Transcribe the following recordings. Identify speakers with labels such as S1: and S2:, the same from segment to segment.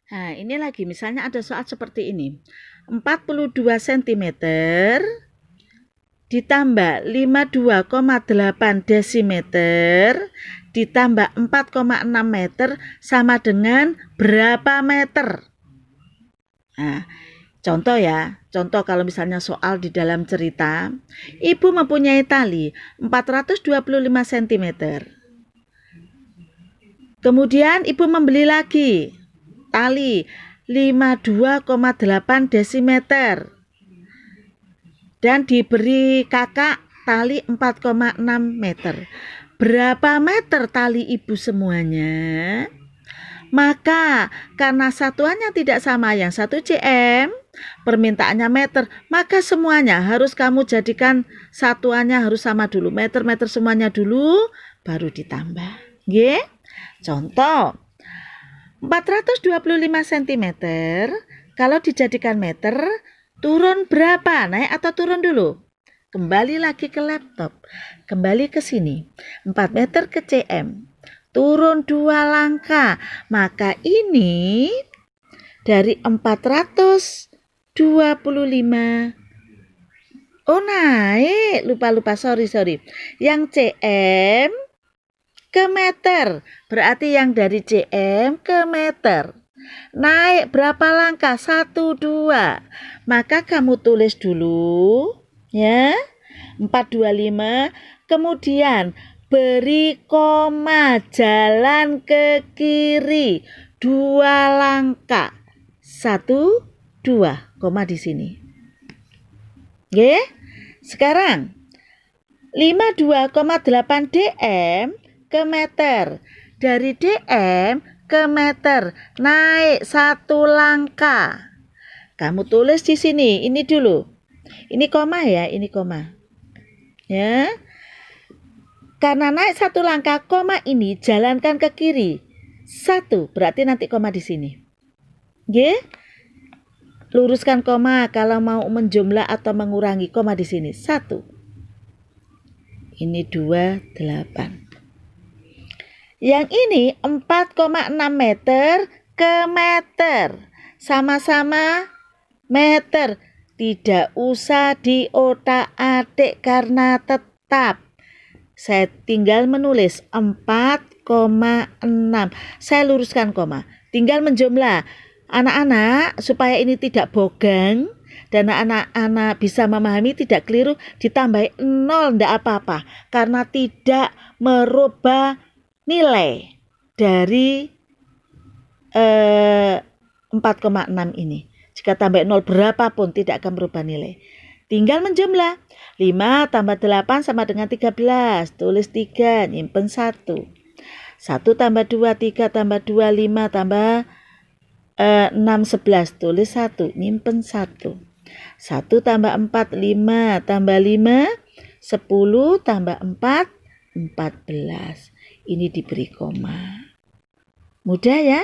S1: Nah, ini lagi misalnya ada soal seperti ini. 42 cm ditambah 52,8 desimeter ditambah 4,6 meter sama dengan berapa meter? Nah, contoh ya. Contoh kalau misalnya soal di dalam cerita, ibu mempunyai tali 425 cm. Kemudian ibu membeli lagi tali 52,8 desimeter dan diberi kakak tali 4,6 meter. Berapa meter tali ibu semuanya? Maka karena satuannya tidak sama, yang 1 cm, permintaannya meter, maka semuanya harus kamu jadikan satuannya harus sama dulu. Meter-meter semuanya dulu, baru ditambah. Nggih? Contoh, 425 cm, kalau dijadikan meter, turun berapa? Naik atau turun dulu? Kembali lagi ke laptop. Kembali ke sini. 4 meter ke cm. Turun 2 langkah. Maka ini dari 425. Oh, naik. Lupa. Sorry. Yang cm ke meter. Berarti yang dari cm ke meter. Naik berapa langkah? 1, 2. Maka kamu tulis dulu ya. 425. Kemudian beri koma, jalan ke kiri 2 langkah. 1, 2, koma di sini. Oke? Sekarang 52,8 dm ke meter. Dari dm ke meter naik 1 langkah. Kamu tulis di sini, ini dulu. Ini koma ya, ini koma. Ya. Karena naik 1 langkah, koma ini jalankan ke kiri. 1, berarti nanti koma di sini. Nggih? Luruskan koma kalau mau menjumlah atau mengurangi, koma di sini. 1. Ini 28. Yang ini 4,6 meter ke meter. Sama-sama meter. Tidak usah diotak-atik karena tetap. Saya tinggal menulis 4,6. Saya luruskan koma. Tinggal menjumlah. Anak-anak, supaya ini tidak bogang dan anak-anak bisa memahami, tidak keliru, ditambah 0 tidak apa-apa. Karena tidak merubah nilai dari 4,6 ini. Jika tambah 0 berapapun tidak akan berubah nilai. Tinggal menjumlah. 5 tambah 8 sama dengan 13. Tulis 3, nyimpen 1. 1 tambah 2, 3 tambah 2, 5 tambah 6, 11. Tulis 1, nyimpen 1. 1 tambah 4, 5 tambah 5, 10 tambah 4, 14. Ini diberi koma. Mudah ya?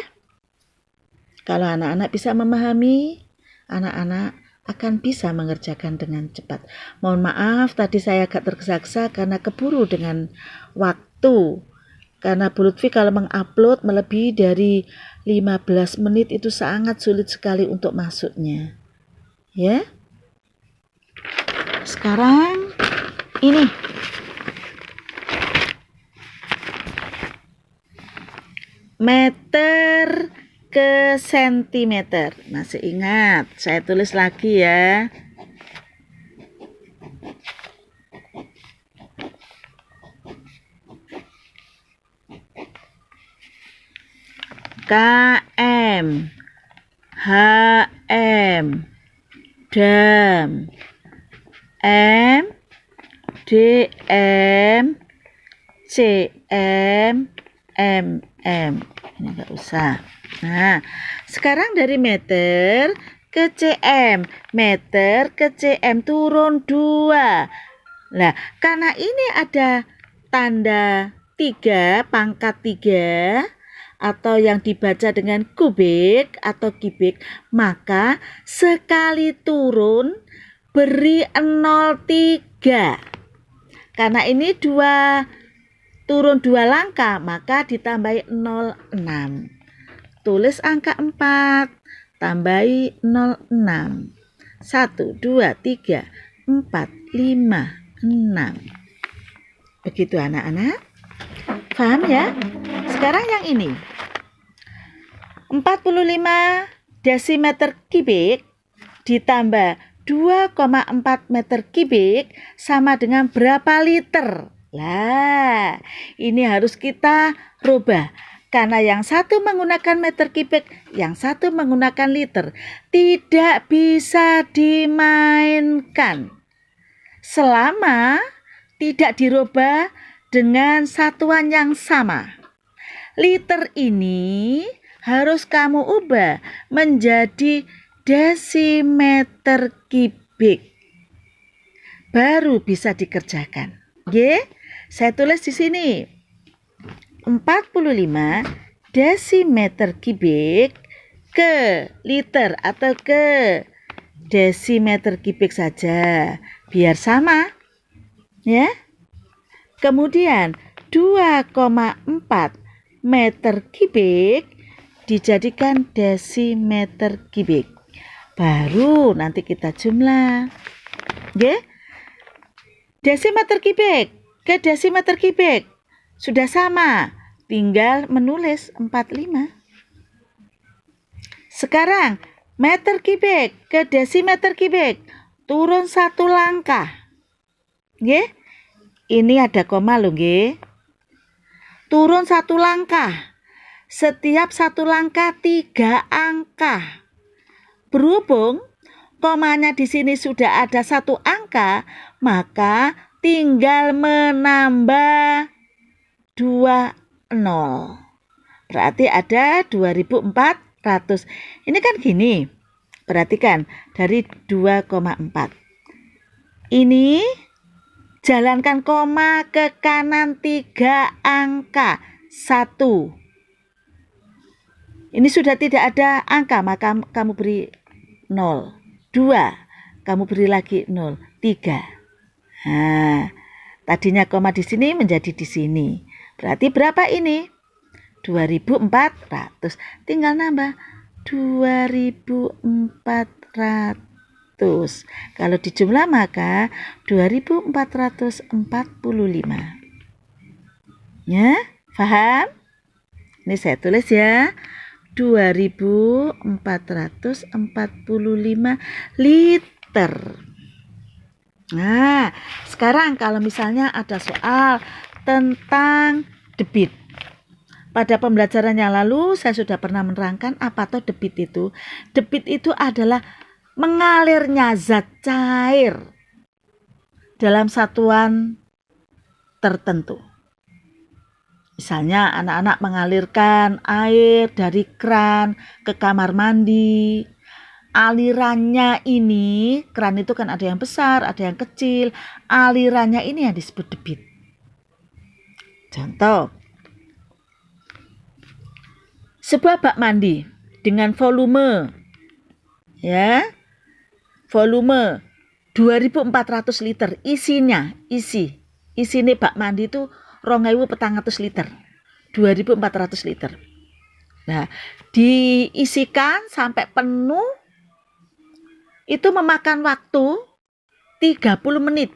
S1: Kalau anak-anak bisa memahami, anak-anak akan bisa mengerjakan dengan cepat. Mohon maaf tadi saya agak tergesa-gesa karena keburu dengan waktu. Karena Bu Lutfi kalau mengupload melebihi dari 15 menit itu sangat sulit sekali untuk masuknya. Ya. Sekarang ini. Meter ke sentimeter. Masih ingat? Saya tulis lagi ya. KM, HM, dam, M, DM, CM, MM. Ini enggak usah. Nah, sekarang dari meter ke cm. Meter ke cm turun 2. Nah, karena ini ada tanda 3, pangkat 3, atau yang dibaca dengan kubik atau kibik, maka sekali turun beri 0,3. Karena ini turun 2 langkah, maka ditambahi 0,6. tulis angka 4, tambahi 06. 1, 2, 3, 4, 5, 6. Begitu anak-anak. Paham ya? Sekarang yang ini. 45 desimeter kubik ditambah 2,4 meter kubik sama dengan berapa liter? Lah, ini harus kita rubah. Karena yang satu menggunakan meter kubik, yang satu menggunakan liter. Tidak bisa dimainkan selama tidak dirubah dengan satuan yang sama. Liter ini harus kamu ubah menjadi desimeter kubik. Baru bisa dikerjakan. Oke? Saya tulis di sini. 45 desimeter kubik ke liter atau ke desimeter kubik saja. Biar sama. Ya. Kemudian 2,4 meter kubik dijadikan desimeter kubik. Baru nanti kita jumlah. Oke? Desimeter kubik ke desimeter kubik sudah sama, tinggal menulis 45. Sekarang meter kubik ke desimeter kubik turun satu langkah. Nggih? Ini ada koma loh nggih. Turun satu langkah. Setiap satu langkah 3 angka. Berhubung komanya di sini sudah ada satu angka, maka tinggal menambah 2 0. Berarti ada 2400. Ini kan gini. Perhatikan dari 2,4. Ini jalankan koma ke kanan 3 angka. 1. Ini sudah tidak ada angka, maka kamu beri 0. 2. Kamu beri lagi 0. 3. Nah, tadinya koma di sini menjadi di sini. Berarti berapa ini? 2400. Tinggal nambah 2400. Kalau dijumlah maka 2445. Ya, paham? Ini saya tulis ya. 2445 liter. Nah, sekarang kalau misalnya ada soal tentang debit. Pada pembelajaran yang lalu saya sudah pernah menerangkan apa tuh debit itu. Debit itu adalah mengalirnya zat cair dalam satuan tertentu. Misalnya anak-anak mengalirkan air dari keran ke kamar mandi. Alirannya ini, keran itu kan ada yang besar, ada yang kecil. Alirannya ini yang disebut debit. Contoh, sebuah bak mandi dengan volume volume 2400 liter isinya, isi bak mandi itu 2400 liter. 2400 liter. Nah, diisikan sampai penuh itu memakan waktu 30 menit.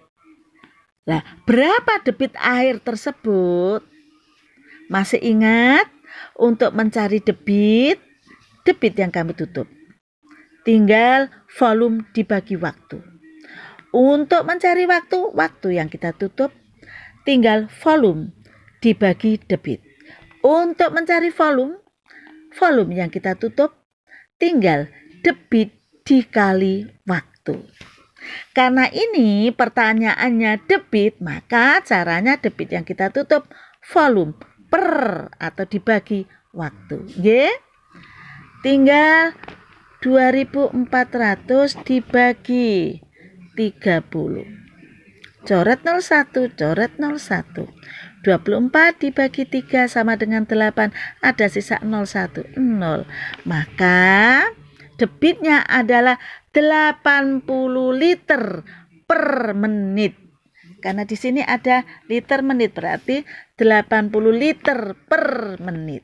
S1: Nah, berapa debit air tersebut? Masih ingat? Untuk mencari debit yang kamu tutup. Tinggal volume dibagi waktu. Untuk mencari waktu yang kita tutup, tinggal volume dibagi debit. Untuk mencari volume yang kita tutup, tinggal debit dikali waktu. Karena ini pertanyaannya debit, maka caranya debit yang kita tutup volume per atau dibagi waktu. Nggih? Tinggal 2400 dibagi 30. Coret 01, coret 01. 24 dibagi 3 sama dengan 8, ada sisa 01, 0. Maka debitnya adalah 80 liter per menit. Karena di sini ada liter menit, berarti 80 liter per menit.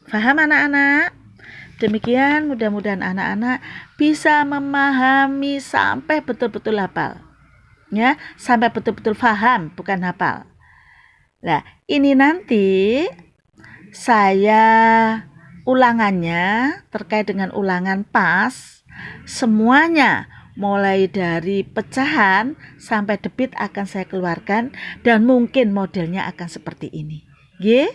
S1: Paham anak-anak? Demikian mudah-mudahan anak-anak bisa memahami sampai betul-betul hafal. Ya, sampai betul-betul paham, bukan hafal. Nah, ini nanti saya ulangannya terkait dengan ulangan PAS, semuanya mulai dari pecahan sampai debit akan saya keluarkan dan mungkin modelnya akan seperti ini. Nggih?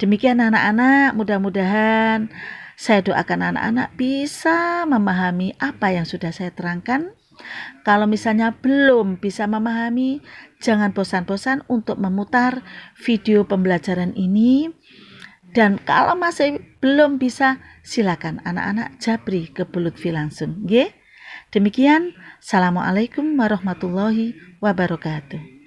S1: Demikian anak-anak, mudah-mudahan saya doakan anak-anak bisa memahami apa yang sudah saya terangkan. Kalau misalnya belum bisa memahami, jangan bosan-bosan untuk memutar video pembelajaran ini. Dan kalau masih belum bisa, silakan anak-anak japri ke Bu Lutfi langsung. Nggih? Demikian, Assalamualaikum warahmatullahi wabarakatuh.